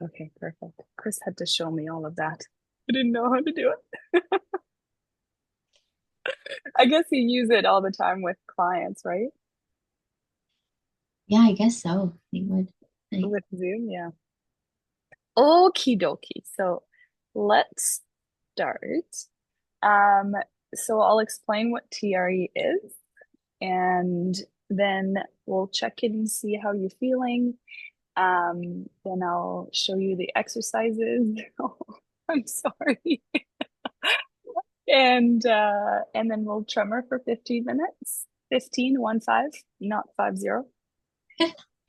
Okay, perfect. Chris had to show me all of that. I didn't know how to do it. I guess you use it all the time with clients, right? Yeah, I guess so. They would. Like, With Zoom, yeah. Okie dokie. So let's start. Um, so I'll explain what TRE is, and then we'll check in and see how you're feeling. Then I'll show you the exercises. Oh, I'm sorry. And then we'll tremor for 15 minutes. 15, 1 5, not 50.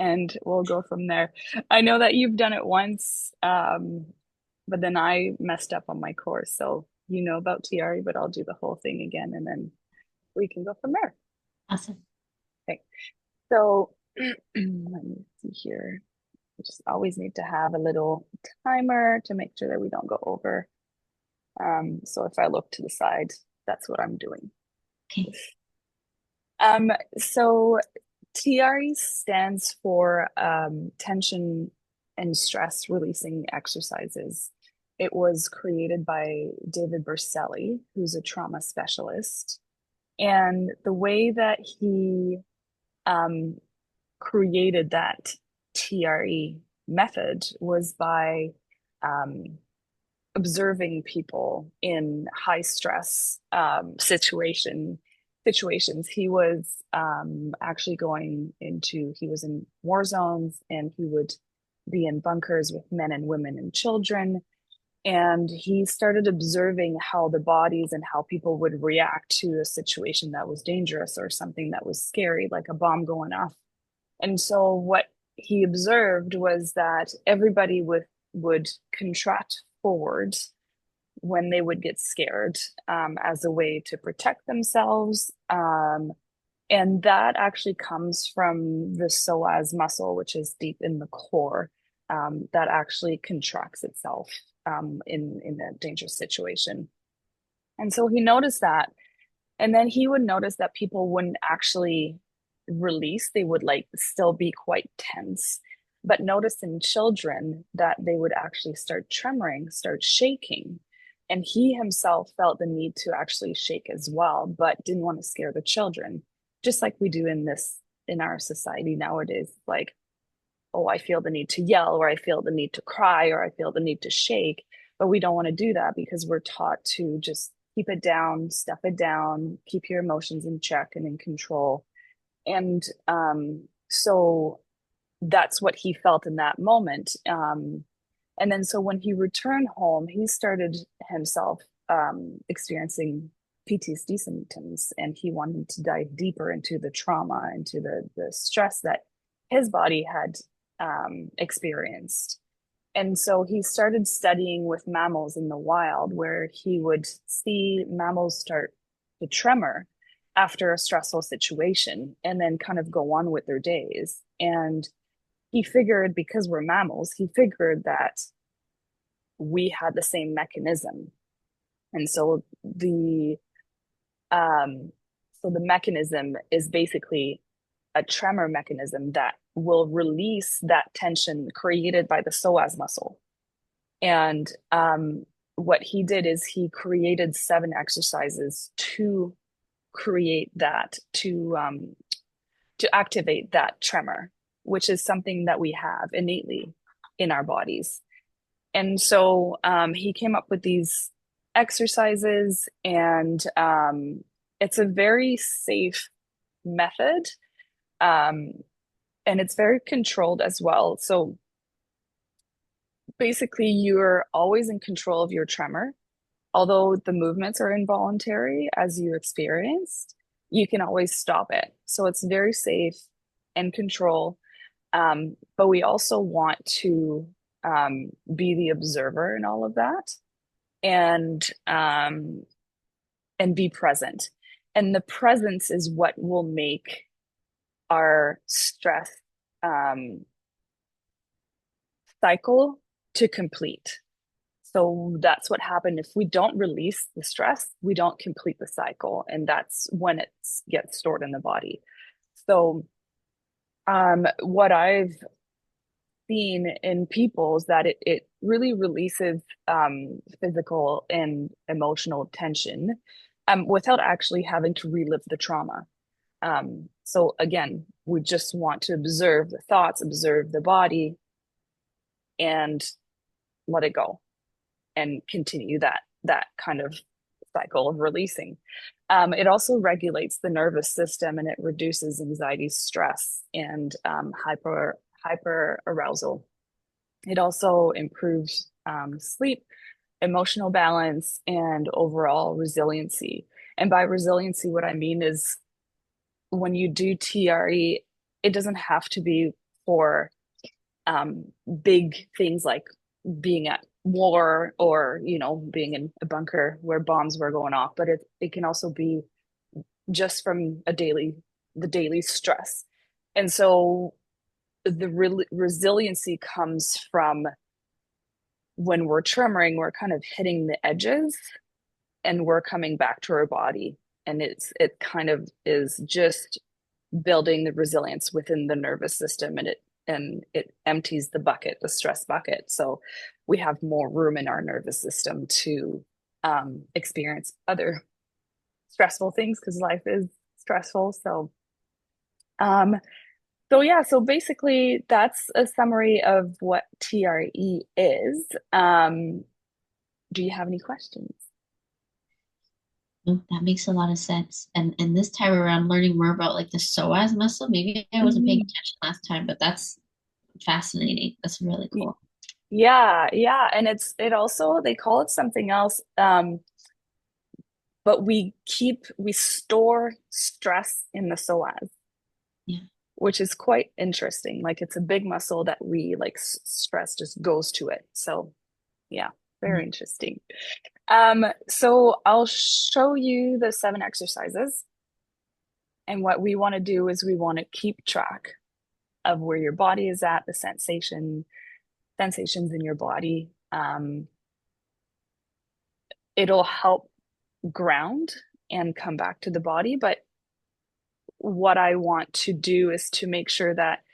And we'll go from there. I know that you've done it once, but then I messed up on my course. So you know about TRE, but I'll do the whole thing again and then we can go from there. awesome. Okay. So let me see here. We just always need to have a little timer to make sure that we don't go over. So if I look to the side, that's what I'm doing. Okay. Um, so TRE stands for tension and stress releasing exercises. It was created by David Berceli, who's a trauma specialist. And the way that he um, created that TRE method was by um, observing people in high stress situations. He was actually going into he was in war zones and he would be in bunkers with men and women and children. And he started observing how the bodies and how people would react to a situation that was dangerous or something that was scary, like a bomb going off. And so what he observed was that everybody would contract forward when they would get scared as a way to protect themselves. And that actually comes from the psoas muscle, which is deep in the core, that actually contracts itself in a dangerous situation. And so he noticed that. And then he would notice that people wouldn't actually release, they would like still be quite tense. But notice in children that they would actually start tremoring, start shaking. And he himself felt the need to actually shake as well, but didn't want to scare the children, just like we do in our society nowadays. Like, oh, I feel the need to yell, or I feel the need to cry, or I feel the need to shake. But we don't want to do that because we're taught to just keep it down, stuff it down, keep your emotions in check and in control. And so that's what he felt in that moment. And then so when he returned home, he started himself experiencing PTSD symptoms, and he wanted to dive deeper into the trauma, into the stress that his body had experienced. And so he started studying with mammals in the wild, where he would see mammals start to tremor after a stressful situation and then kind of go on with their days. And he figured, because we're mammals, he figured that we had the same mechanism. And um, so the mechanism is basically a tremor mechanism that will release that tension created by the psoas muscle. And what he did is he created 7 exercises to create that, to activate that tremor, which is something that we have innately in our bodies. And so he came up with these exercises, and it's a very safe method, um, and it's very controlled as well. So basically, you're always in control of your tremor. Although the movements are involuntary as you experienced, you can always stop it. So it's very safe and control. But we also want to be the observer in all of that, and and be present. And the presence is what will make our stress um, cycle to complete. So that's what happened. If we don't release the stress, we don't complete the cycle, and that's when it gets stored in the body. So what I've seen in people is that it really releases physical and emotional tension without actually having to relive the trauma. So again, we just want to observe the thoughts, observe the body, and let it go and continue that kind of cycle of releasing. It also regulates the nervous system and it reduces anxiety, stress, and hyper arousal. It also improves sleep, emotional balance, and overall resiliency. And by resiliency, what I mean is when you do TRE, it doesn't have to be for um, big things like being at war or being in a bunker where bombs were going off, but it can also be just from the daily stress. And so the resiliency comes from when we're tremoring, we're kind of hitting the edges and we're coming back to our body. And it kind of is just building the resilience within the nervous system, and it empties the bucket, the stress bucket. So we have more room in our nervous system to experience other stressful things because life is stressful. Um, so yeah, so basically that's a summary of what TRE is. Do you have any questions? No, that makes a lot of sense. And this time around, learning more about like the psoas muscle. Maybe I wasn't paying Mhm. attention last time, but that's fascinating. That's really cool. Yeah, yeah, and it also they call it something else. But we store stress in the psoas, Yeah. which is quite interesting. Like it's a big muscle that we like stress just goes to it. So yeah, very interesting. So I'll show you the 7 exercises. And what we want to do is we want to keep track of where your body is at, the sensations in your body. It'll help ground and come back to the body. But what I want to do is to make sure that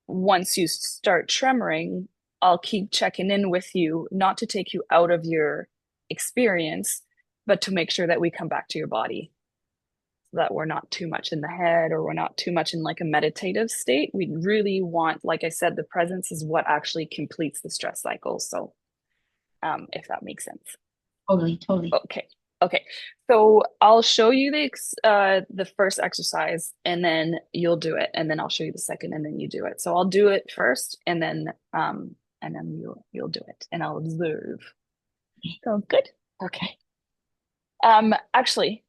once you start tremoring, I'll keep checking in with you, not to take you out of your experience, but to make sure that we come back to your body so that we're not too much in the head or we're not too much in like a meditative state. We really want, like I said, the presence is what actually completes the stress cycle. So, if that makes sense. Totally, totally. Okay. Okay. So I'll show you the first exercise and then you'll do it and then I'll show you the second and then you do it. So I'll do it first and then you'll do it and I'll observe. Sounds good? Okay. Actually,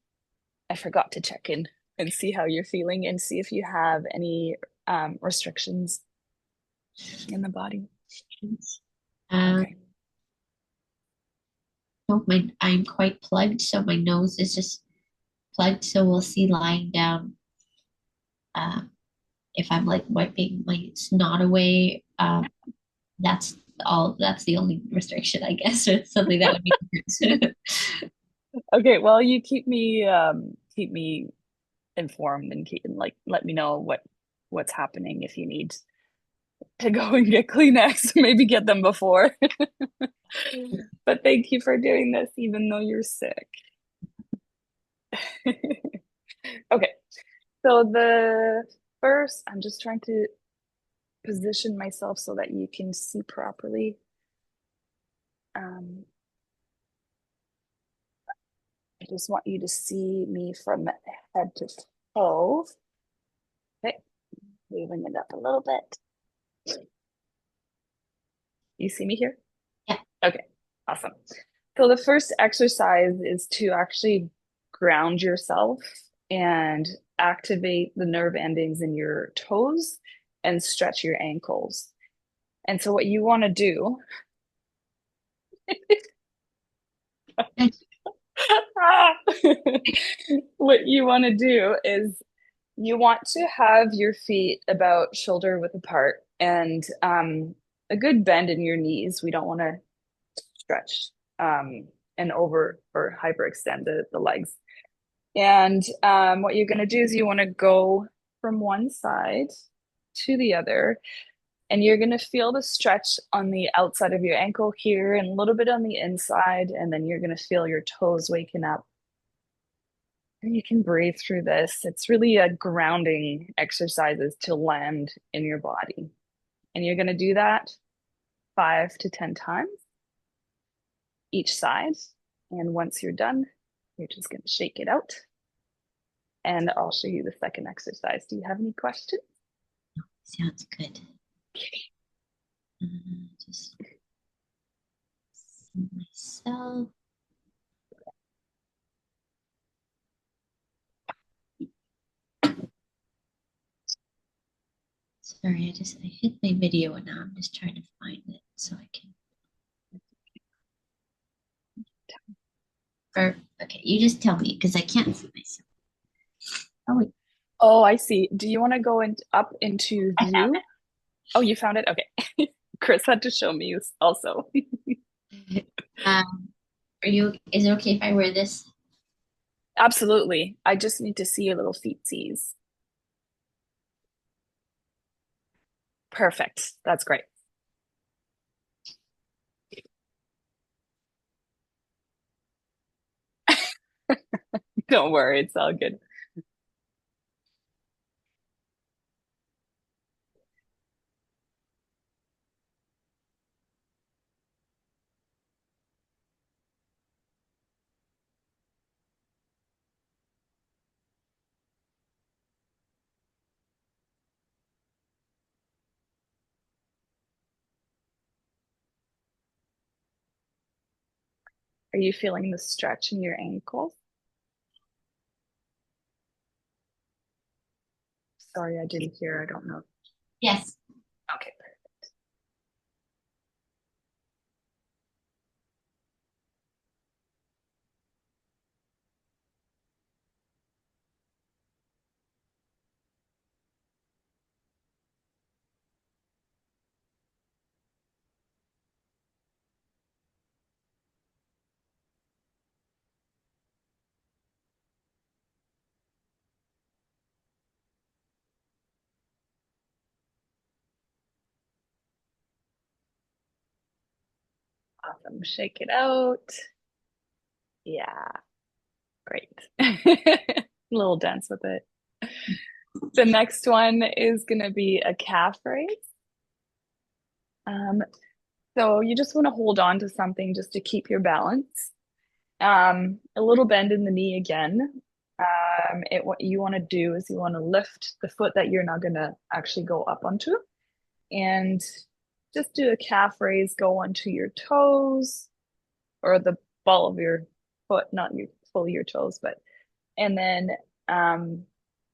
I forgot to check in and see how you're feeling and see if you have any restrictions in the body. Um, Okay. no, I'm quite plugged, so my nose is just plugged. So we'll see lying down. Um, if I'm like wiping my snot away, that's all. That's the only restriction, I guess, or something that would be different. Okay, well, you keep me informed and like let me know what's happening if you need to go and get Kleenex, maybe get them before. But thank you for doing this, even though you're sick. Okay, so the first, I'm just trying to position myself so that you can see properly. Um, I just want you to see me from head to toe. Okay, moving it up a little bit. You see me here? Yeah. Okay, awesome. So the first exercise is to actually ground yourself and activate the nerve endings in your toes and stretch your ankles. And so what you want to do, what you want to do is you want to have your feet about shoulder width apart and a good bend in your knees. We don't want to stretch and over or hyperextend the legs. And what you're going to do is you want to go from one side to the other And you're going to feel the stretch on the outside of your ankle here and a little bit on the inside. And then you're going to feel your toes waking up. And you can breathe through this. It's really a grounding exercises to land in your body. And you're going to do that 5 to 10 times each side. And once you're done, you're just going to shake it out. And I'll show you the second exercise. Do you have any questions? Sounds good. Just see myself. Sorry, I hit my video and now I'm just trying to find it so I can. Or okay, you just tell me because I can't see myself. Oh wait, Oh, I see. Do you want to go up into I found view? Oh, you found it? Okay. Chris had to show me also. it. Are you? Is it okay if I wear this? Absolutely. I just need to see your little feetsies. Perfect. That's great. Don't worry, it's all good. Are you feeling the stretch in your ankles? Sorry, I didn't hear. I don't know. Yes. Okay. Awesome. Shake it out. Yeah, great. A little dense with it. The next one is going to be a calf raise. Um, so you just want to hold on to something just to keep your balance. A little bend in the knee again. What you want to do is you want to lift the foot that you're not going to actually go up onto and just do a calf raise, go onto your toes or the ball of your foot, not your fully your toes, but and then um,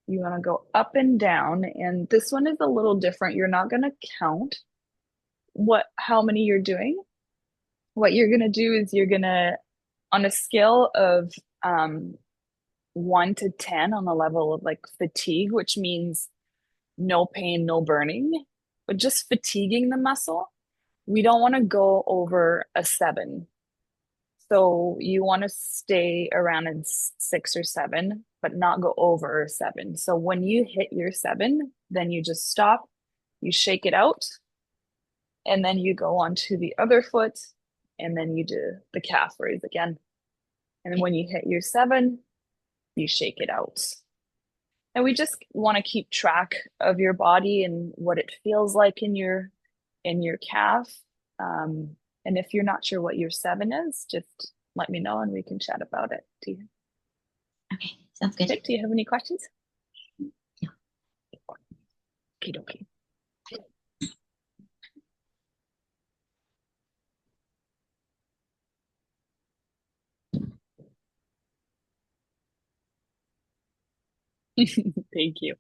you want to go up and down. And this one is a little different. You're not going to count how many you're doing. What you're going to do is you're going to on a scale of 1 to 10 on the level of like fatigue, which means no pain, no burning, but just fatiguing the muscle. We don't want to go over a 7. So you want to stay around in 6 or 7, but not go over a 7. So when you hit your 7, then you just stop, you shake it out, and then you go on to the other foot, and then you do the calf raise again. And then Okay. when you hit your 7, you shake it out. And we just want to keep track of your body and what it feels like in your calf. Um, and if you're not sure what your 7 is, just let me know and we can chat about it. Okay. Sounds good. Do you have any questions? Yeah. Okay, okay. Thank you.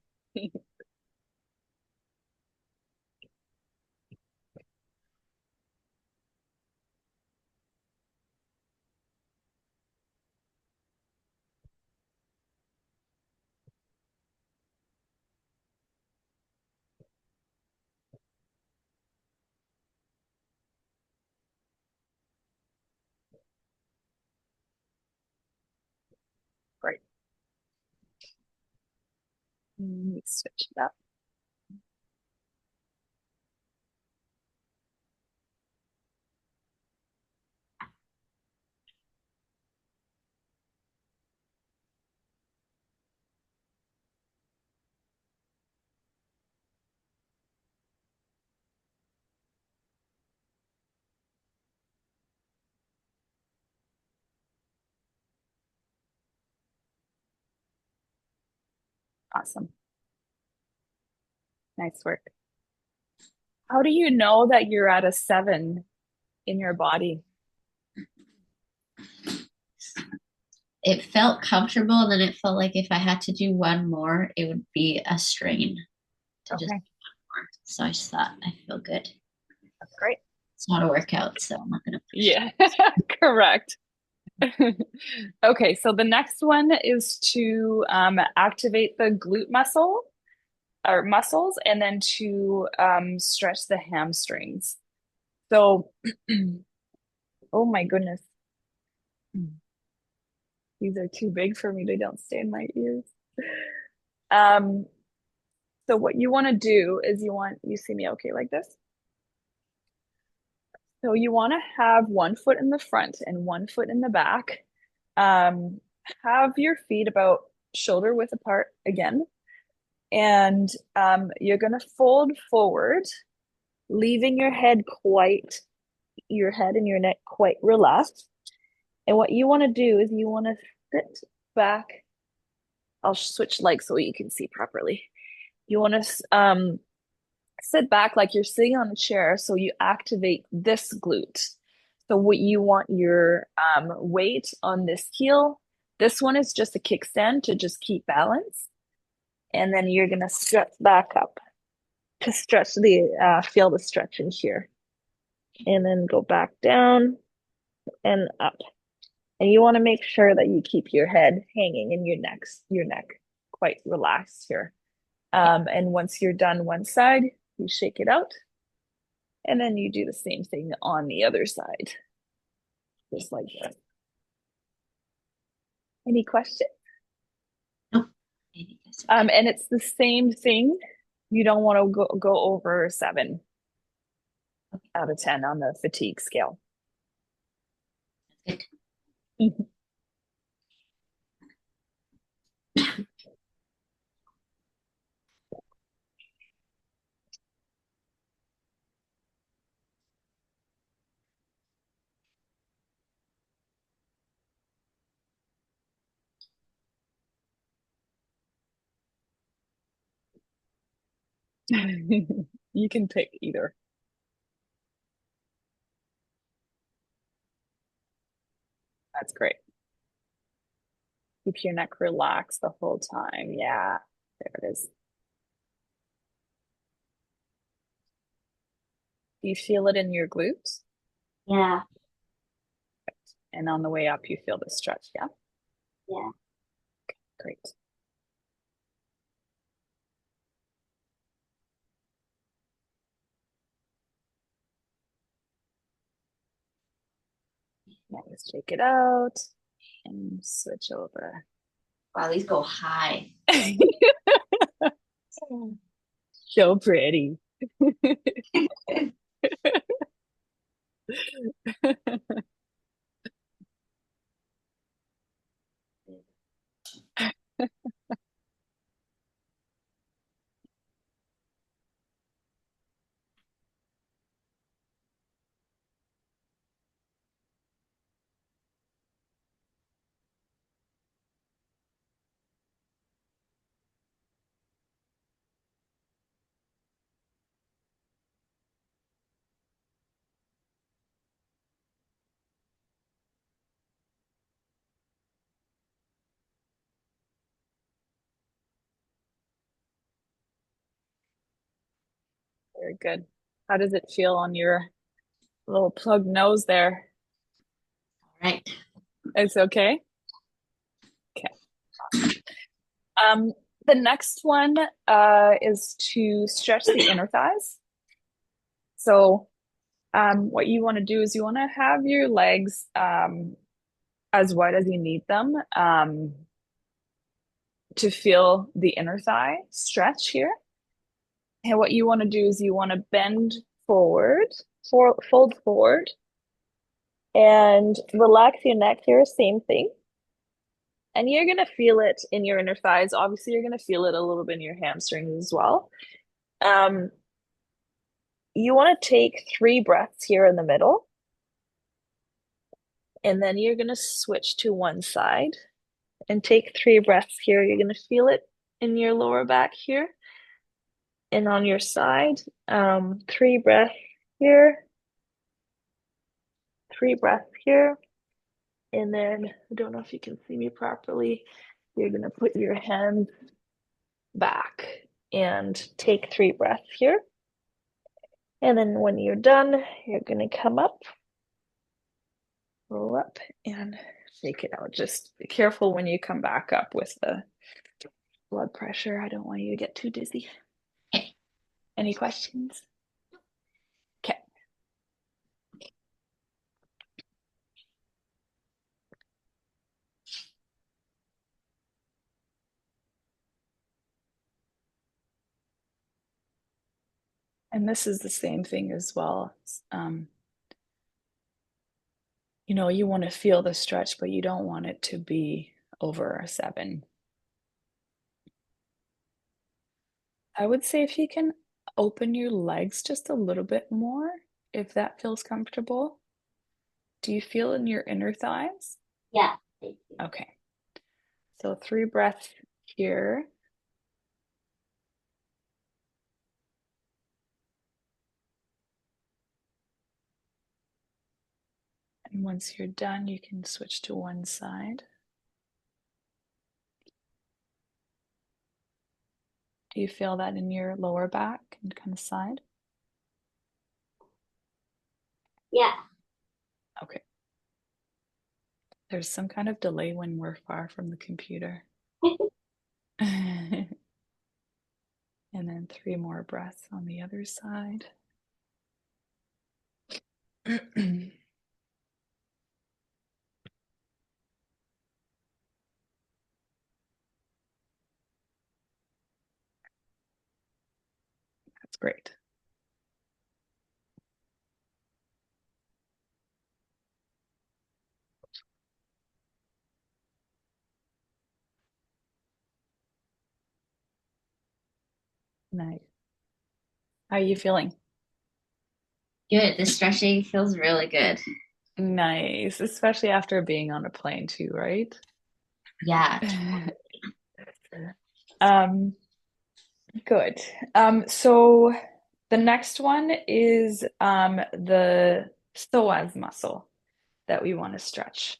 Great. Let me switch it up. Awesome. Nice work. How do you know that you're at a 7 in your body? It felt comfortable, and then it felt like if I had to do one more, it would be a strain to just Okay, do one more. So I just thought I feel good. that's great. It's not a workout, so I'm not gonna push. Yeah, correct. Okay, so the next one is to activate the glute muscle or muscles and then to stretch the hamstrings. So, oh my goodness, these are too big for me. They don't stay in my ears. Um, so what you want to do is you see me okay like this? So you want to have one foot in the front and one foot in the back. Um, have your feet about shoulder width apart again. And you're going to fold forward, leaving your head and your neck quite relaxed. And what you want to do is you want to sit back. I'll switch legs so you can see properly. You want to sit back like you're sitting on a chair, so you activate this glute. So what you want your weight on this heel. This one is just a kickstand to just keep balance. And then you're gonna stretch back up to stretch feel the stretch in here. And then go back down and up. And you want to make sure that you keep your head hanging and your neck quite relaxed here. And once you're done one side, you shake it out. And then you do the same thing on the other side, just like this. Any questions? Nope. I think that's okay. And it's the same thing. You don't want to go over 7 out of 10 on the fatigue scale. Good. You can pick either. That's great. Keep your neck relaxed the whole time. Yeah, there it is. Do you feel it in your glutes? Yeah. And on the way up, you feel the stretch. Yeah, Yeah. great. Now let's shake it out and switch over. Wow, these go high. So pretty. Very good. How does it feel on your little plug nose there? All right. It's okay? Okay. Um, the next one is to stretch the inner thighs. So what you want to do is you want to have your legs as wide as you need them to feel the inner thigh stretch here. And what you want to do is you want to bend forward, fold forward, and relax your neck here, same thing. And you're going to feel it in your inner thighs. Obviously, you're going to feel it a little bit in your hamstrings as well. Um, you want to take 3 breaths here in the middle. And then you're going to switch to one side and take 3 breaths here. You're going to feel it in your lower back here and on your side. Three breaths here, three breaths here. And then I don't know if you can see me properly. You're gonna put your hands back and take three breaths here. And then when you're done, you're gonna come up, roll up, and shake it out. Just be careful when you come back up with the blood pressure. I don't want you to get too dizzy. Okay. Any questions? Okay. And this is the same thing as well. You want to feel the stretch, but you don't want it to be over a 7. I would say if you can open your legs just a little bit more, if that feels comfortable. Do you feel in your inner thighs? Yeah. Thank you. Okay. So 3 breaths here. And once you're done, you can switch to one side. Do you feel that in your lower back and kind of side? Yeah. Okay. There's some kind of delay when we're far from the computer. And then 3 more breaths on the other side. That's great. Nice. How are you feeling? Good. The stretching feels really good. Nice, especially after being on a plane too, right? Yeah. Um, good. So the next one is the psoas muscle that we want to stretch.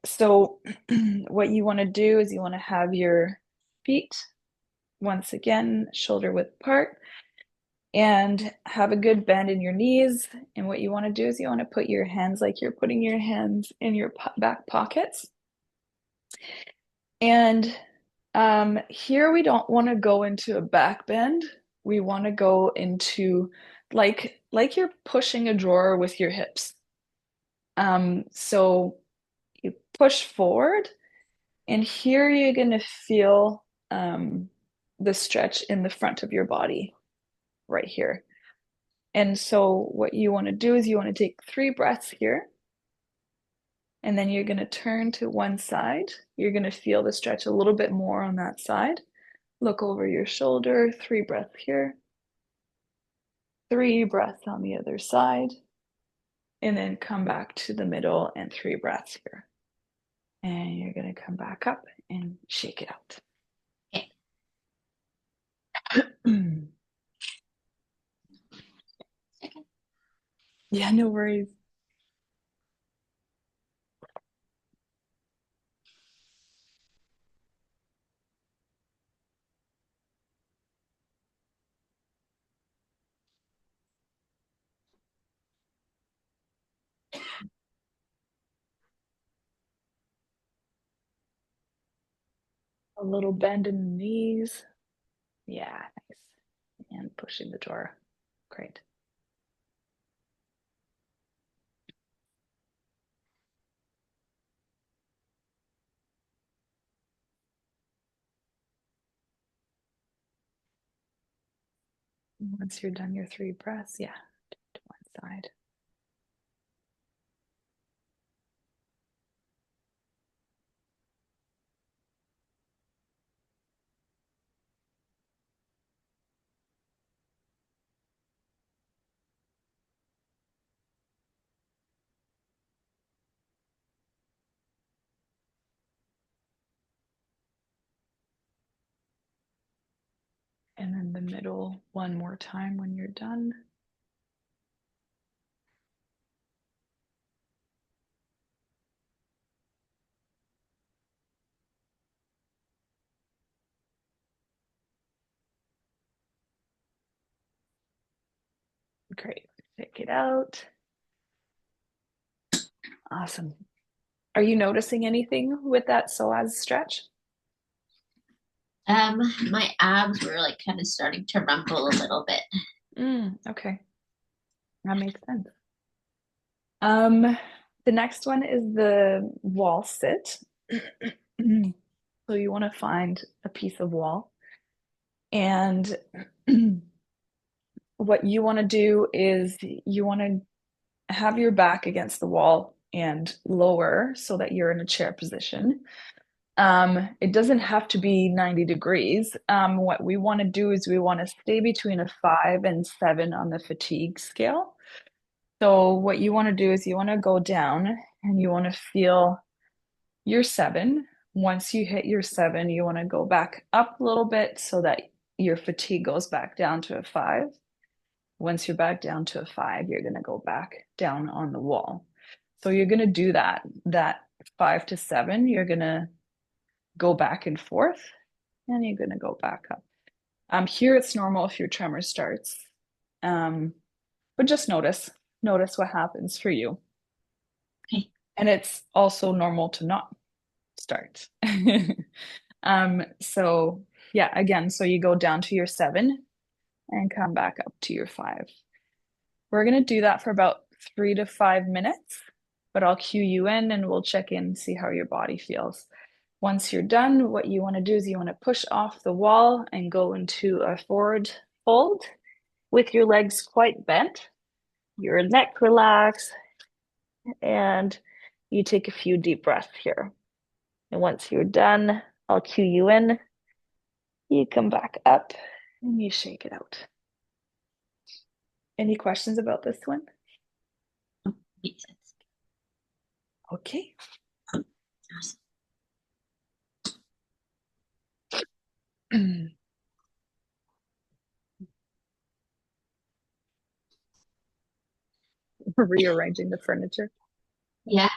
So what you want to do is you want to have your feet once again shoulder width apart and have a good bend in your knees. And what you want to do is you want to put your hands like you're putting your hands in your back pockets. And here we don't want to go into a back bend. We want to go into like you're pushing a drawer with your hips. So you push forward, and here you're gonna feel the stretch in the front of your body right here. And so what you want to do is you want to take 3 breaths here, and then you're going to turn to one side. You're going to feel the stretch a little bit more on that side. Look over your shoulder, 3 breaths here, 3 breaths on the other side, and then come back to the middle and 3 breaths here. And you're going to come back up and shake it out. Okay. Yeah, no worries. A little bend in the knees. Yeah, nice. And pushing the drawer. Great. Once you're done your 3 breaths, yeah, to one side. And then the middle one more time when you're done. Great. Take it out. Awesome. Are you noticing anything with that psoas stretch? My abs were like kind of starting to rumble a little bit. Okay. That makes sense. The next one is the wall sit. So you want to find a piece of wall, and what you want to do is you want to have your back against the wall and lower so that you're in a chair position. It doesn't have to be 90 degrees. What we want to do is we want to stay between a 5 and 7 on the fatigue scale. So what you want to do is you want to go down and you want to feel your 7. Once you hit your 7, you want to go back up a little bit so that your fatigue goes back down to a 5. Once you're back down to a 5, you're going to go back down on the wall. So you're going to do that 5 to 7. You're going to go back and forth, and you're going to go back up. Here it's normal if your tremor starts, but just notice what happens for you. Okay. And it's also normal to not start. So yeah, again, so you go down to your 7 and come back up to your 5. We're going to do that for about 3 to 5 minutes, but I'll cue you in and we'll check in and see how your body feels. Once you're done, what you want to do is you want to push off the wall and go into a forward fold with your legs quite bent, your neck relaxed, and you take a few deep breaths here. And once you're done, I'll cue you in. You come back up and you shake it out. Any questions about this one? Makes sense. Okay. Rearranging the furniture. Yeah.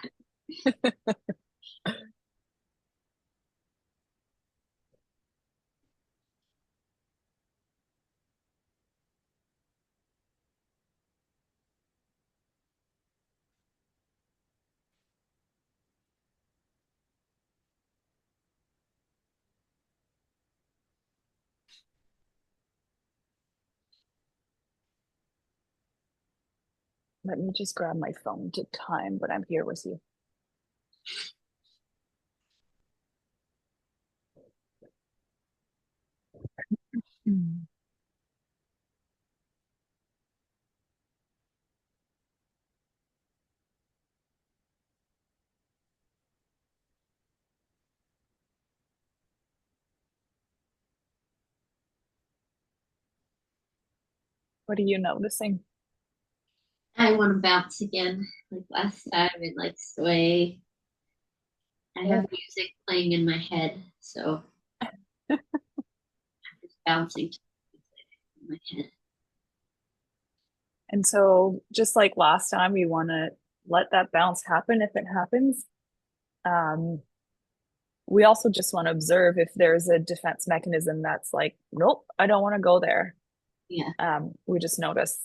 Let me just grab my phone to time, but I'm here with you. What are you noticing? I want to bounce again, like last time, and like sway. I have music playing in my head, so I'm just bouncing in my head. And so, just like last time, we want to let that bounce happen if it happens. We also just want to observe if there's a defense mechanism that's like, nope, I don't want to go there. Yeah. We just notice.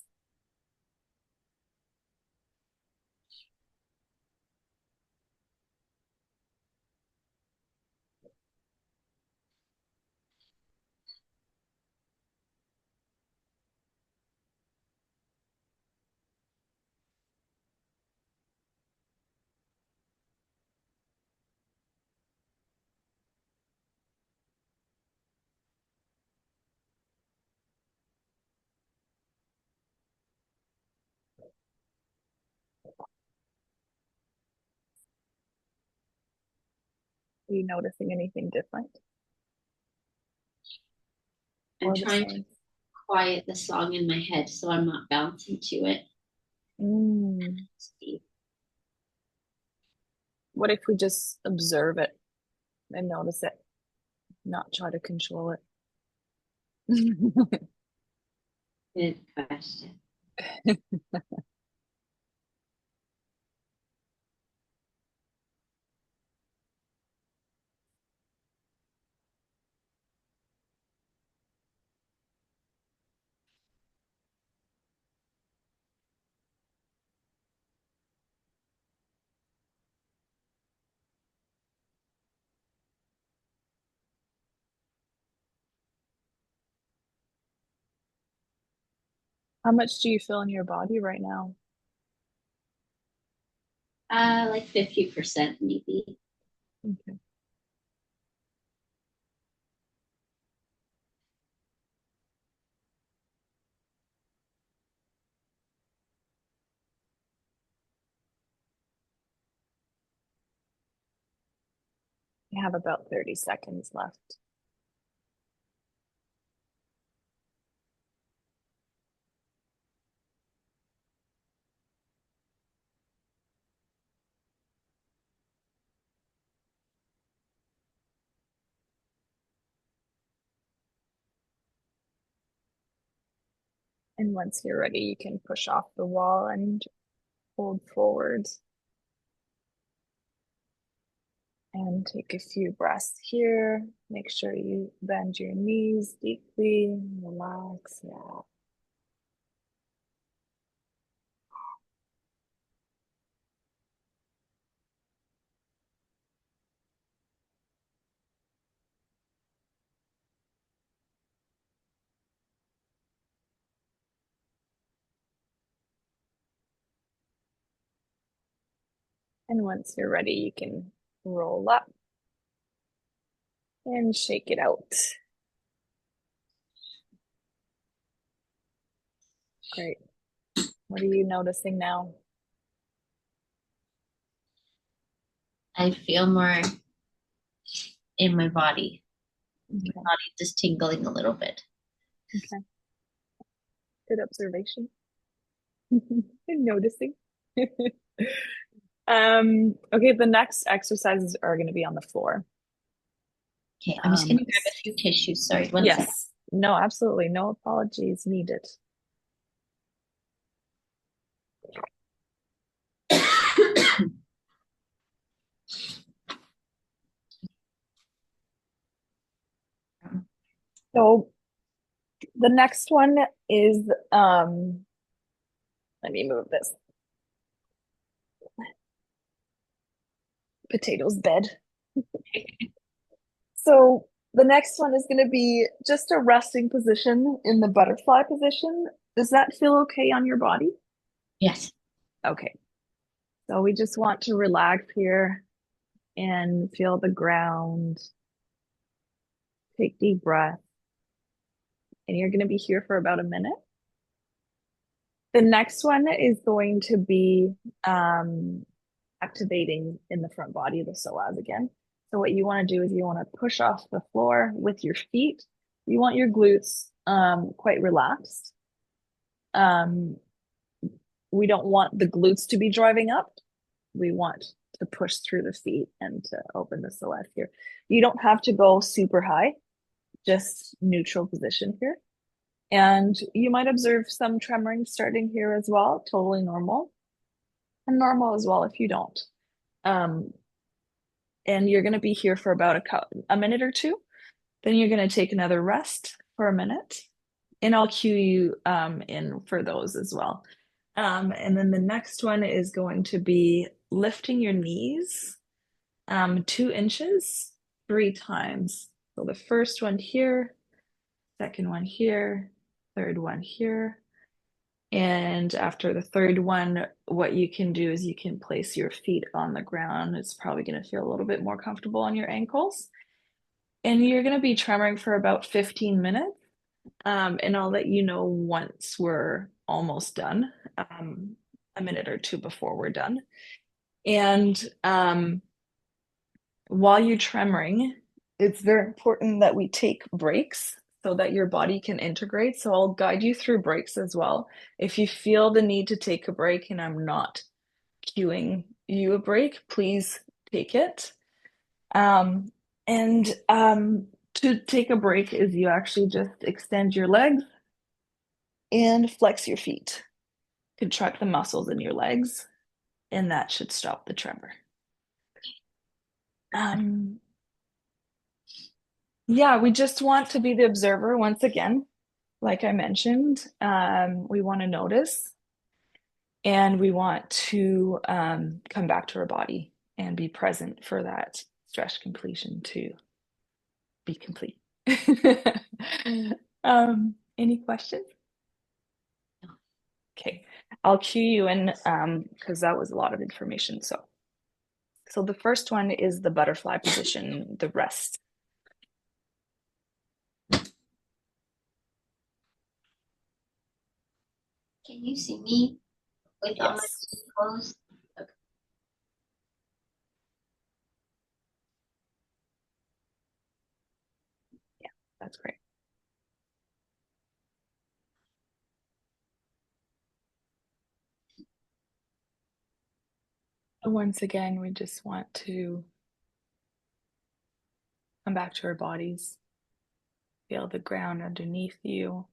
Are you noticing anything different I'm or the trying to same? quiet the song in my head so I'm not bouncing to it. What if we just observe it and notice it, not try to control it? Good question. How much do you feel in your body right now? Like 50% maybe. Okay. You have about 30 seconds left. And once you're ready, you can push off the wall and hold forward. And take a few breaths here. Make sure you bend your knees deeply, relax. Yeah. And once you're ready, you can roll up and shake it out. Great. What are you noticing now? I feel more in my body. Okay. Body just tingling a little bit. Okay. Good observation. And noticing. Okay, the next exercises are going to be on the floor. Okay, I'm just Um, gonna grab a few tissues. Sorry, one second. yes. No, absolutely. No apologies needed. So the next one is let me move this. Potatoes bed. So the next one is going to be just a resting position in the butterfly position. Does that feel okay on your body? Yes. Okay. So we just want to relax here and feel the ground. Take deep breath. And you're going to be here for about a minute. The next one is going to be activating in the front body of the psoas again. So what you want to do is you want to push off the floor with your feet. You want your glutes quite relaxed. We don't want the glutes to be driving up. We want to push through the feet and to open the psoas here. You don't have to go super high, just neutral position here. And you might observe some tremoring starting here as well, totally normal. And normal as well if you don't. And you're going to be here for about a minute or two. Then you're going to take another rest for a minute. And I'll cue you in for those as well. And then the next one is going to be lifting your knees 2 inches 3 times. So the first one here, second one here, third one here. And after the third one, what you can do is you can place your feet on the ground. It's probably going to feel a little bit more comfortable on your ankles. And you're going to be tremoring for about 15 minutes. And I'll let you know once we're almost done, a minute or two before we're done. And while you're tremoring, it's very important that we take breaks so that your body can integrate. So I'll guide you through breaks as well. If you feel the need to take a break and I'm not cueing you a break, please take it. And to take a break is you actually just extend your legs and flex your feet. Contract the muscles in your legs, and that should stop the tremor. Um, yeah, we just want to be the observer once again. Like I mentioned, we want to notice and we want to come back to our body and be present for that stretch completion to be complete. Any questions? Okay, I'll cue you in because that was a lot of information. So the first one is the butterfly position, the rest. Can you see me with all my Yes, feet closed? Okay. that's great. Once again, we just want to come back to our bodies, feel the ground underneath you,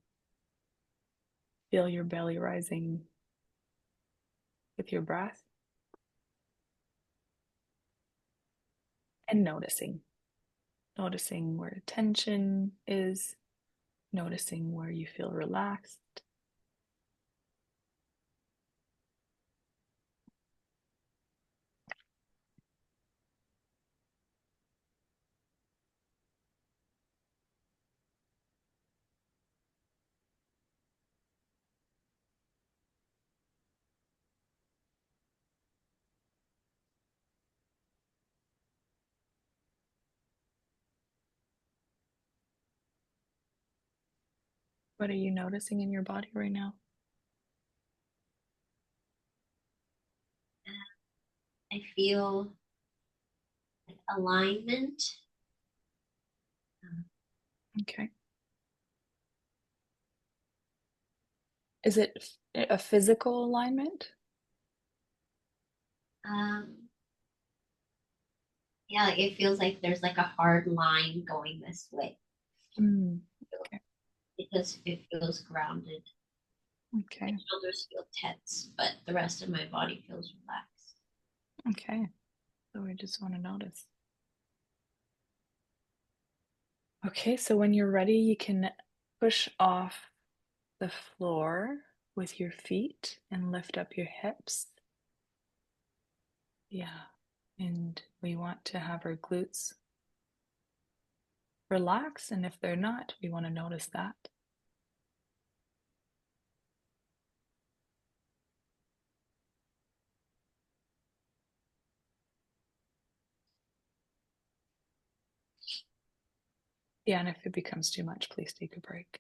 feel your belly rising with your breath, and noticing where tension is, noticing where you feel relaxed. What are you noticing in your body right now? I feel like alignment. Okay. Is it a physical alignment? Um, yeah, like it feels like there's like a hard line going this way. Mm, okay. It feels grounded. My Okay. shoulders feel tense, but the rest of my body feels relaxed. Okay. So we just want to notice. Okay, so when you're ready, you can push off the floor with your feet and lift up your hips. Yeah. And we want to have our glutes relax. And if they're not, we want to notice that. Yeah. And if it becomes too much, please take a break.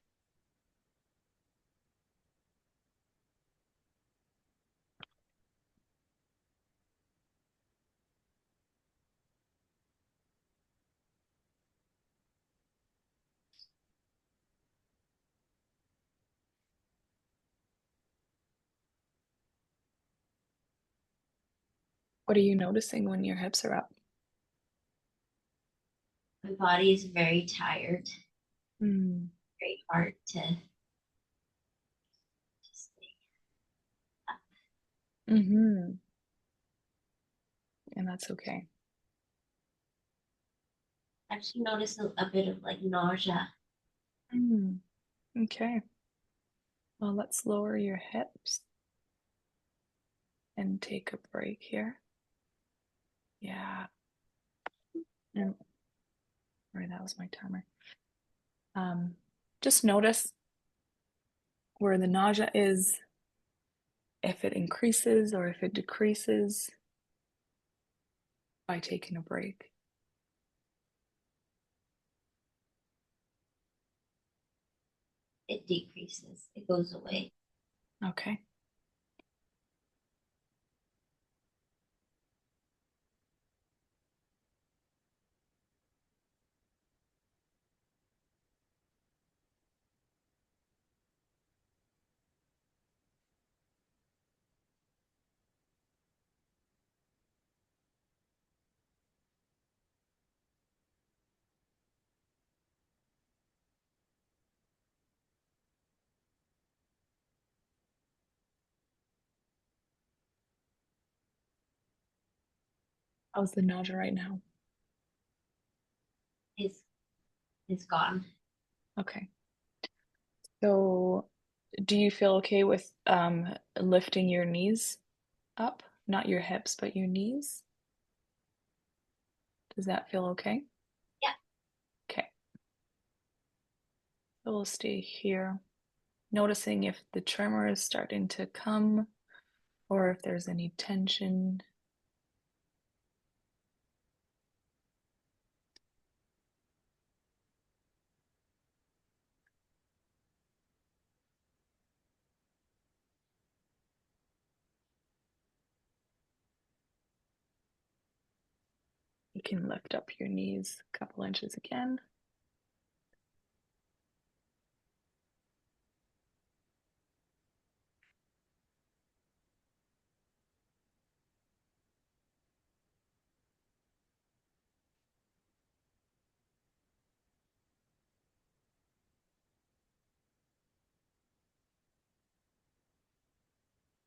What are you noticing when your hips are up? My body is very tired, Mm. very hard to stay up. Mm-hmm. And that's okay. I actually noticed a bit of like nausea. Mm. Okay. Well, let's lower your hips and take a break here. Yeah. And sorry, that was my timer. Just notice where the nausea is, if it increases or if it decreases by taking a break. It decreases, it goes away. Okay. How's the nausea right now? is is gone. Okay. So, do you feel okay with lifting your knees up? Not your hips, but your knees? Does that feel okay? Yeah. Okay. So we'll stay here, noticing if the tremor is starting to come or if there's any tension. You can lift up your knees a couple inches again.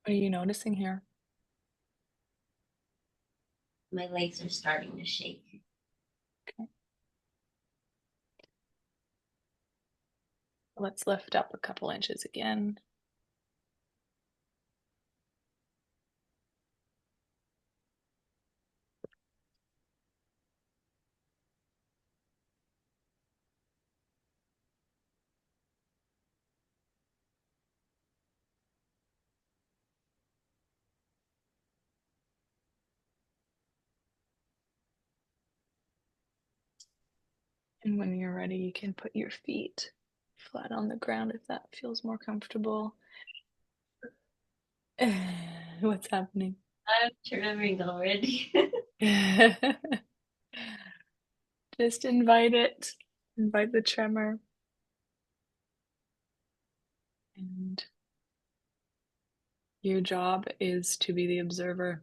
What are you noticing here? My legs are starting to shake. Okay. Let's lift up a couple inches again. And when you're ready, you can put your feet flat on the ground if that feels more comfortable. What's happening? I'm trembling already. Just invite it. Invite the tremor. And your job is to be the observer.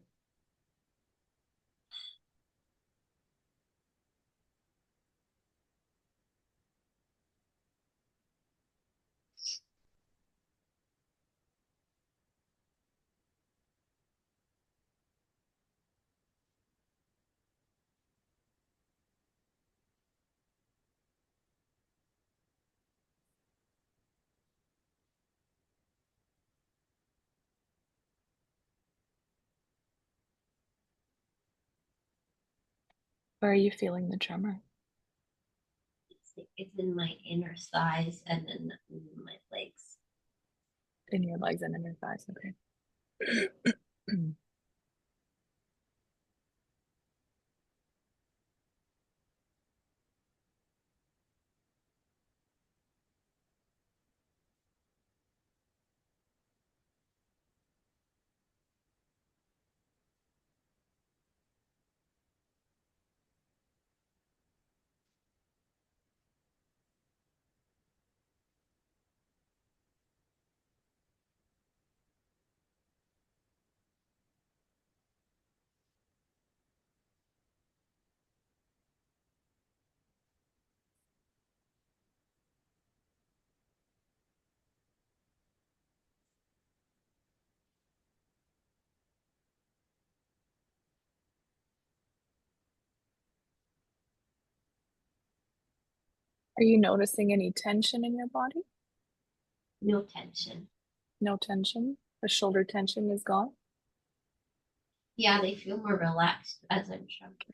Where are you feeling the tremor? It's in my inner thighs and then in my legs. In your legs and in your thighs. Okay. Are you noticing any tension in your body? No tension. No tension. The shoulder tension is gone. Yeah, they feel more relaxed as I'm trembling.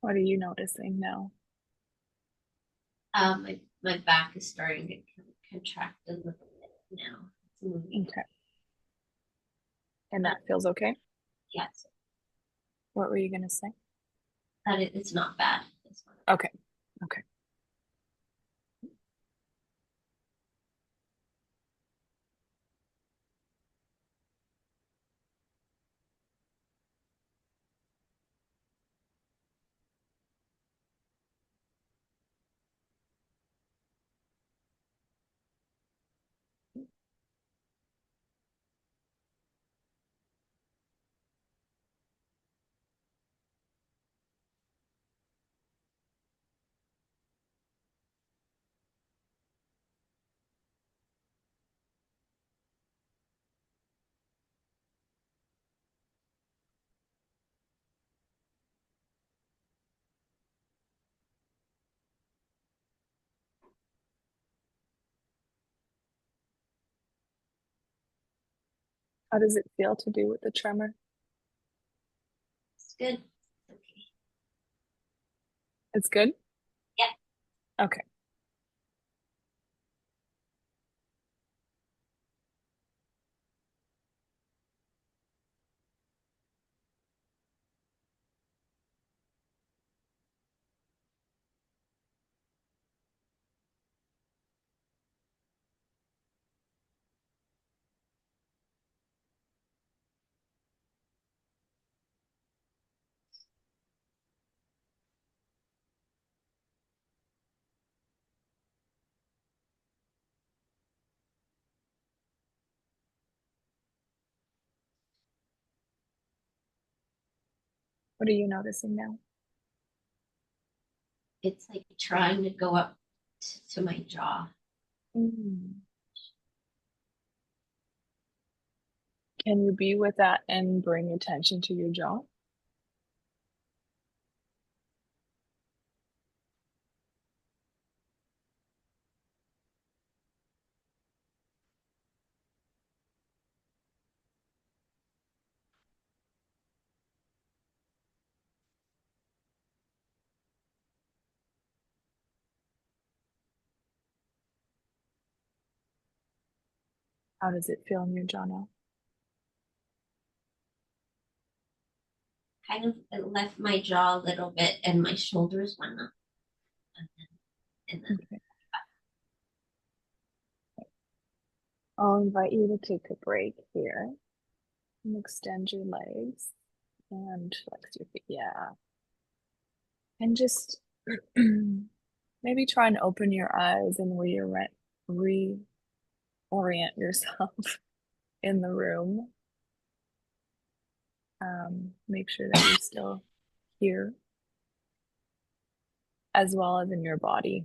What are you noticing now? My back is starting to contract a little bit now. It's moving. Okay. And that feels okay? Yes. What were you going to say? it's not bad. It's not Okay. Okay. How does it feel to be with the tremor? it's good. Okay. It's good? Yeah. Okay. What are you noticing now? It's like trying to go up to my jaw. Mm. Can you be with that and bring attention to your jaw? How does it feel in your jaw now? Kind of it left my jaw a little bit and my shoulders went up. And then Okay. I'll invite you to take a break here and extend your legs and flex your feet. Yeah. And just maybe try and open your eyes and reorient yourself in the room. Make sure that you're still here as well as in your body.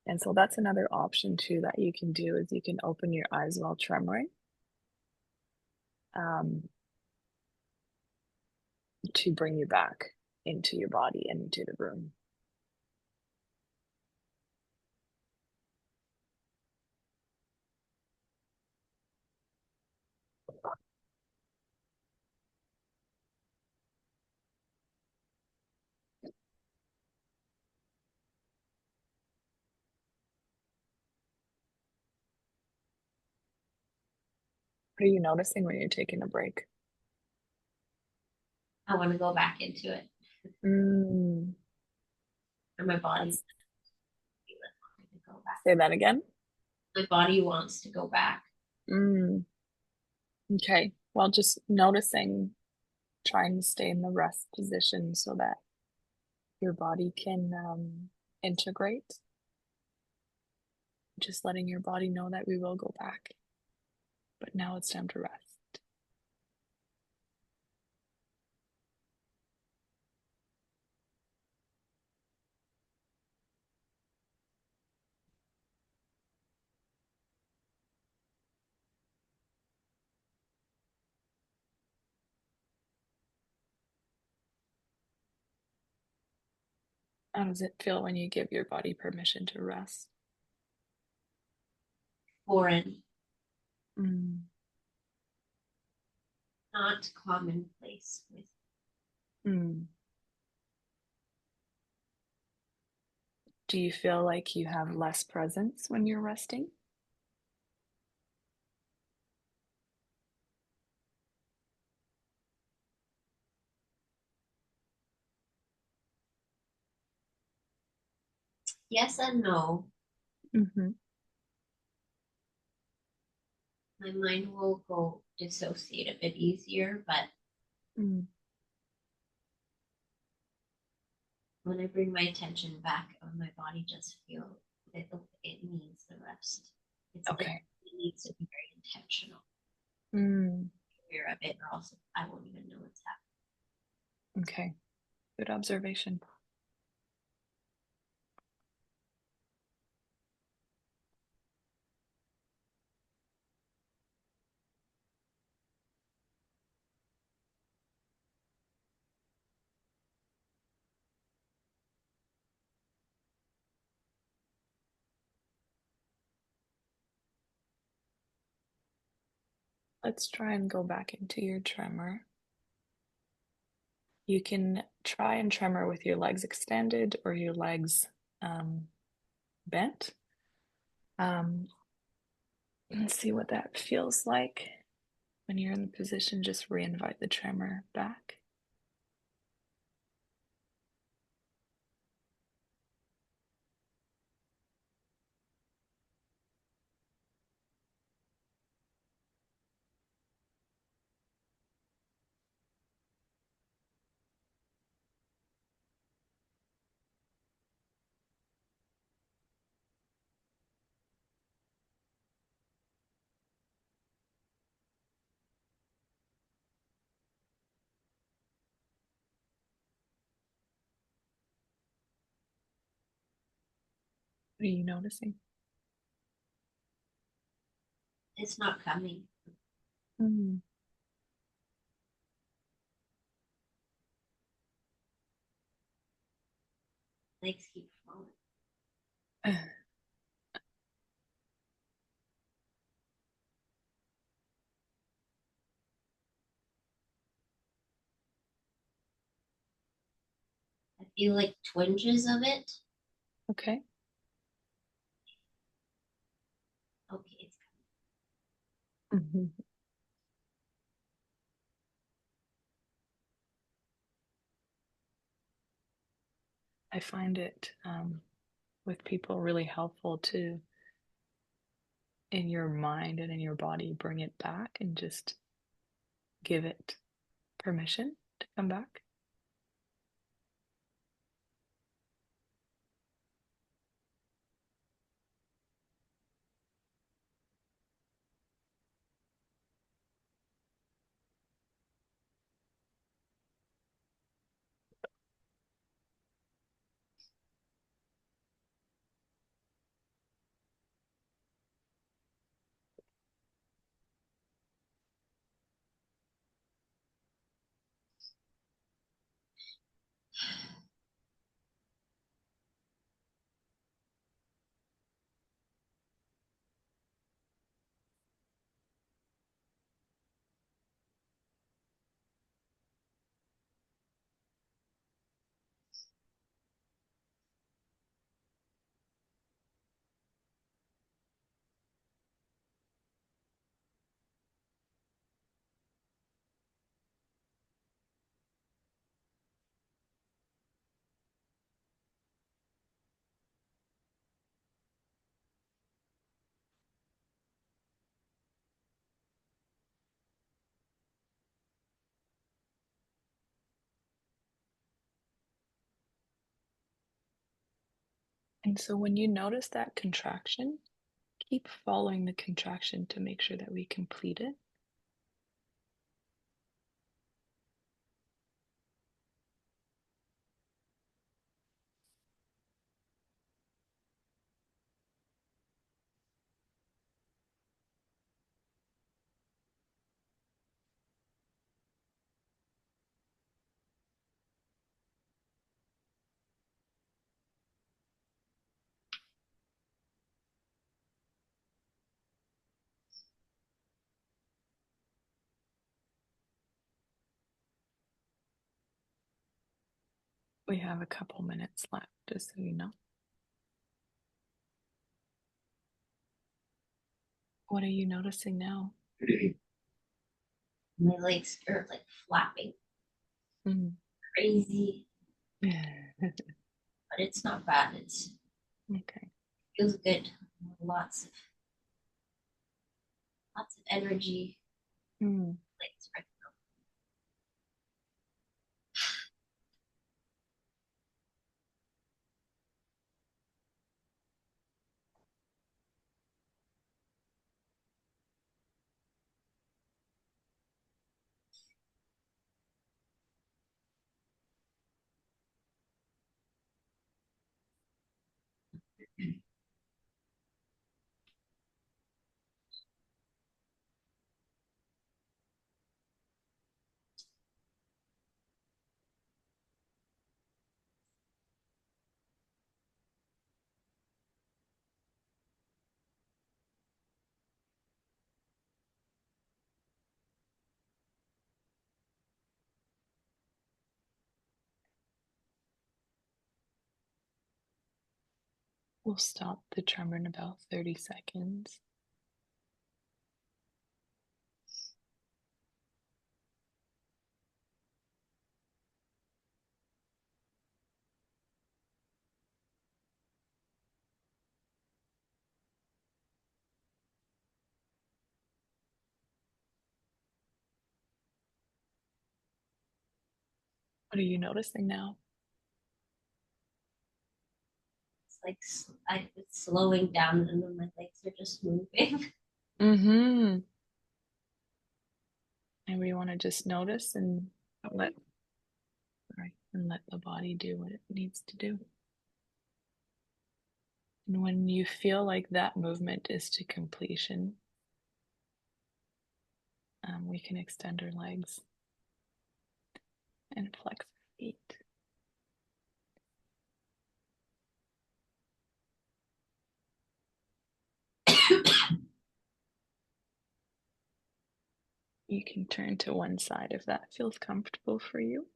And so that's another option too that you can do is you can open your eyes while tremoring to bring you back into your body and into the room. What are you noticing when you're taking a break? I want to go back into it. Mm, And my body that's, to go back. say that again. My body wants to go back. Mm, okay. Well, just noticing, trying to stay in the rest position so that your body can integrate. Just letting your body know that we will go back. But now it's time to rest. How does it feel when you give your body permission to rest? Foreign, Mm, not commonplace with mm. Do you feel like you have less presence when you're resting? yes and no. Mm-hmm. My mind will go dissociate a bit easier, but Mm. when I bring my attention back, my body just feels it needs the rest. Okay. It needs to be very intentional, Mm. aware of it, or else I won't even know what's Okay. Good observation. Let's try and go back into your tremor. You can try and tremor with your legs extended or your legs bent. And see what that feels like. When you're in the position, just re-invite the tremor back. What are you noticing? it's not coming. Mm. Legs keep falling. I feel like twinges of it. Okay. Okay, it's Mhm. I find it with people really helpful to, in your mind and in your body, bring it back and just give it permission to come back. And so when you notice that contraction, keep following the contraction to make sure that we complete it. We have a couple minutes left, just so you know. What are you noticing now? my legs are like flapping Mm. crazy, but it's not bad. It's Okay. Feels good. Lots of energy. Mm. Thanks, right. We'll stop the tremor in about 30 seconds. What are you noticing now? It's like it's slowing down, and then my legs are just moving. Mm-hmm. And we want to just notice and let, and let the body do what it needs to do. And when you feel like that movement is to completion, we can extend our legs and flex our feet. You can turn to one side if that feels comfortable for you.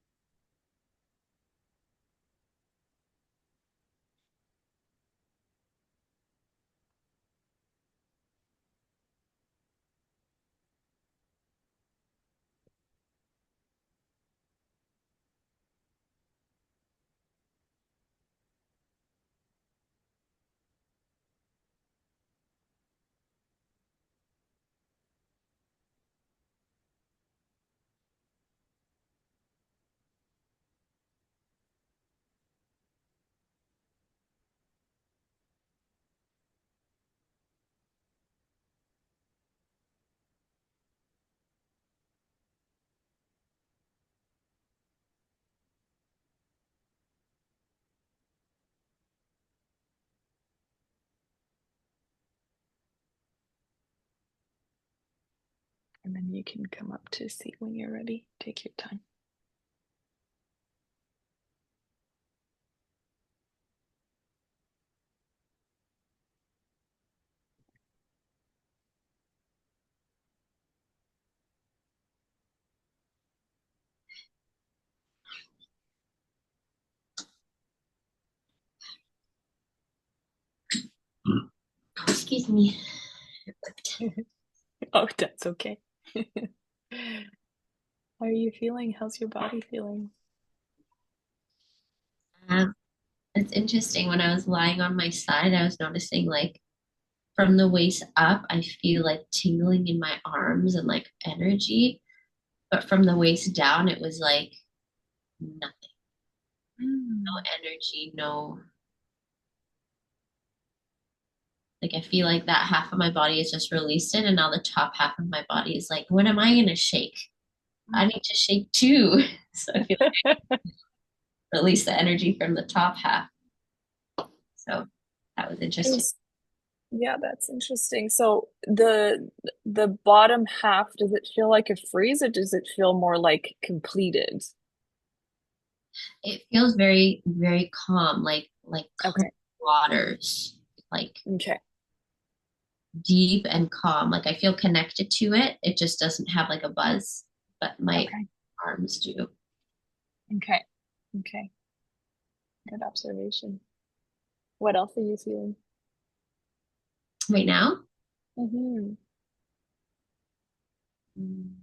And then you can come up to a seat when you're ready. Take your time. Excuse me. Oh, that's okay. How are you feeling? How's your body feeling? Um, it's interesting. When I was lying on my side, I was noticing like from the waist up, I feel like tingling in my arms and like energy. But from the waist down, it was like nothing, no Mm. energy, no, like I feel like that half of my body is just released it, and now the top half of my body is like, when am I gonna shake? I need to shake too. So I feel like I release the energy from the top half. So that was interesting. Yeah, that's interesting. So the bottom half, does it feel like a freeze or does it feel more like completed? It feels very, very calm, like calm Okay. waters, like Okay. deep and calm. Like I feel connected to it. It just doesn't have like a buzz, but my Okay. arms do. Okay. Okay. Good observation. What else are you feeling? Right now, Mm-hmm. mm,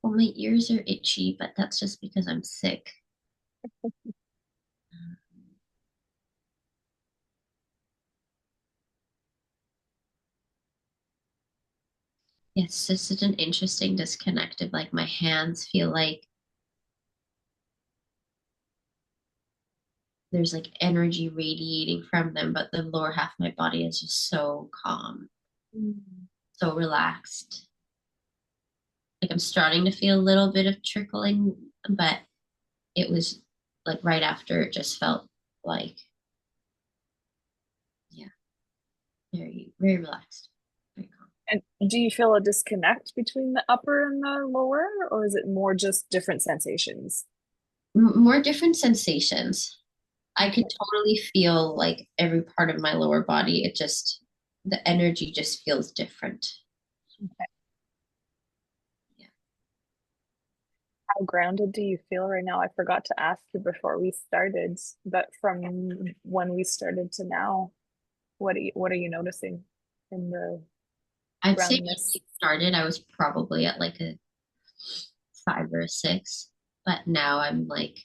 well, my ears are itchy, but that's just because I'm sick. it's just such an interesting disconnect of like my hands feel like there's like energy radiating from them, but the lower half of my body is just so calm, Mm. so relaxed. Like I'm starting to feel a little bit of trickling, but it was like right after it just felt like, yeah, very, very relaxed, very calm. And do you feel a disconnect between the upper and the lower, or is it more just different sensations? More different sensations. I could totally feel like every part of my lower body. It just, the energy just feels different. Yeah. How grounded do you feel right now? I forgot to ask you before we started, but from when we started to now, what are you noticing in the I'd say when groundedness? we started, I was probably at like a 5 or 6, but now I'm like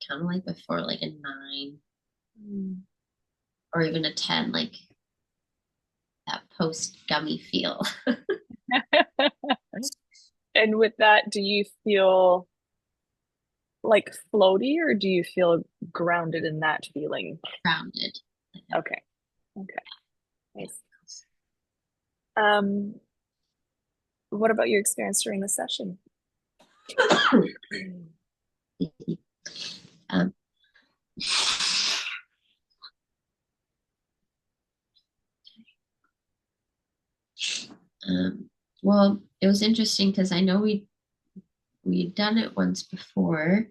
kind of like before, like a 9 Mm. or even a 10, like that post gummy feel. And with that, do you feel like floaty or do you feel grounded in that feeling? Grounded. Okay. Okay. Nice. Um, what about your experience during the session? um, well, it was interesting because I know we'd done it once before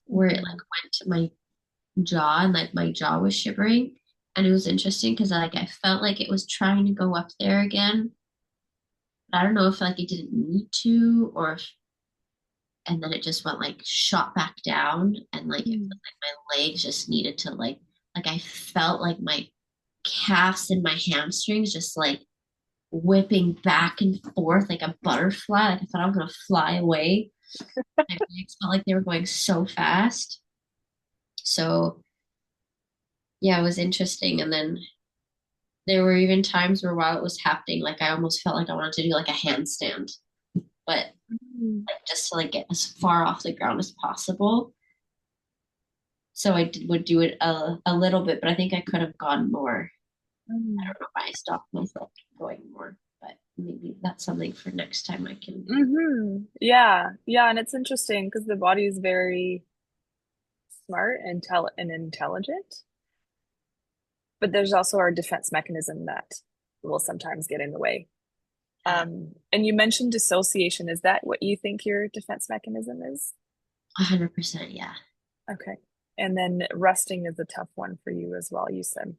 where it like Mhm. went to my jaw and like my jaw was shivering. And it was interesting because like I felt like it was trying to go up there again. But I don't know if like it didn't need to or if, and then it just went like shot back down and like it Mm. felt like my legs just needed to like I felt like my calves and my hamstrings just like whipping back and forth like a butterfly. Like I thought I was gonna fly away. My legs felt like they were going so fast. So yeah, it was interesting. And then there were even times where while it was happening, like I almost felt like I wanted to do like a handstand, but Mm. like just to like get as far off the ground as possible. So would do it a little bit, but I think I could have gone more. I Mm. don't know why I stopped myself going more, but maybe that's something for next time I can. Yeah, yeah, and it's interesting because the body is very smart and intelligent, but there's also our defense mechanism that will sometimes get in the way. And you mentioned dissociation. Is that what you think your defense mechanism is? 100%, yeah. Okay. And then resting is a tough one for you as well, you said.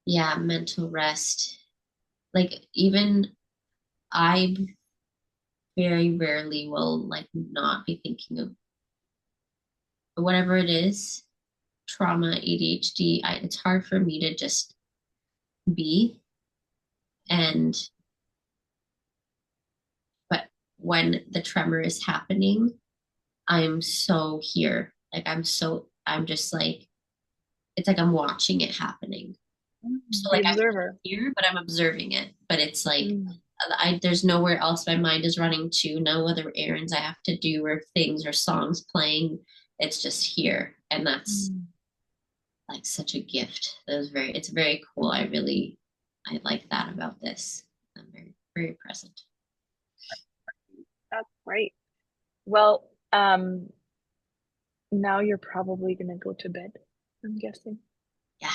Yeah, mental rest. Like even I very rarely will like not be thinking of whatever it is, trauma, ADHD. It's hard for me to just be. And but when the tremor is happening, I'm so here. Like I'm just like it's like I'm watching it happening. So The like I'm observer. here, but I'm observing it. But it's like Mm. there's nowhere else my mind is running to, no other errands I have to do or things or songs playing. It's just here. And that's Mm. like such a gift. It's very cool. I like that about this. I'm very, very present. That's great. Well, now you're probably gonna go to bed, I'm guessing. Yeah.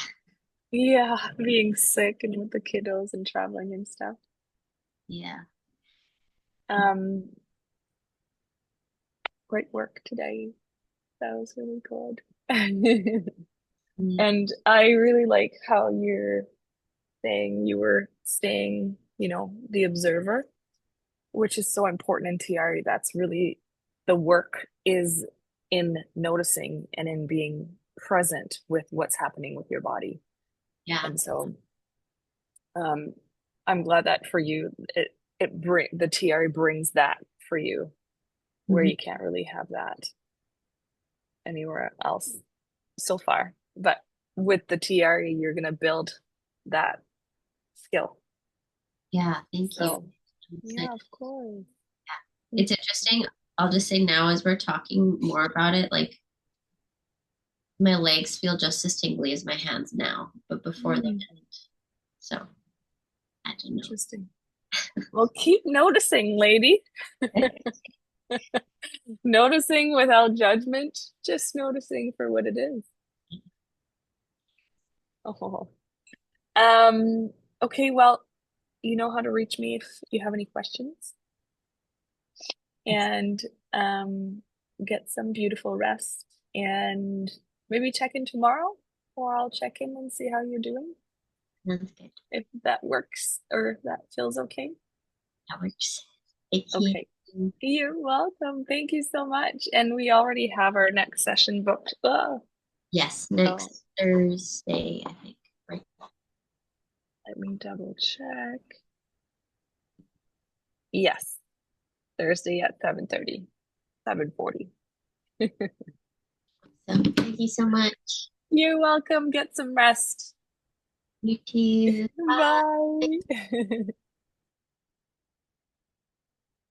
Yeah, being sick and with the kiddos and traveling and stuff. Yeah. Um, great work today. That was really good. Mm, And I really like how you're saying you were staying, the observer, which is so important in TRE. That's really the work is in noticing and in being present with what's happening with your body. yeah. And so um I'm glad that for you the TRE brings that for you where Mhm. you can't really have that anywhere else so far. But with the TRE, you're gonna build that skill. Yeah. Thank you. So Yeah, of course. It's interesting. I'll just say now as we're talking more about it, like my legs feel just as tingly as my hands now, but before they Mm, didn't. So I don't know. interesting. Well, keep noticing, lady. Noticing without judgment, just noticing for what it is. Oh. Um, okay, well, you know how to reach me if you have any questions. And get some beautiful rest and maybe check in tomorrow, or I'll check in and see how you're doing, Sounds good. if that works or if that feels okay. That works. Thank you. Okay. You're welcome. Thank you so much. And we already have our next session booked. Oh, Yes, so next Thursday, I think. Right. let me double check. Yes, Thursday at 7:30, 7:40. So thank you so much. You're welcome. Get some rest. You too. Bye. Bye.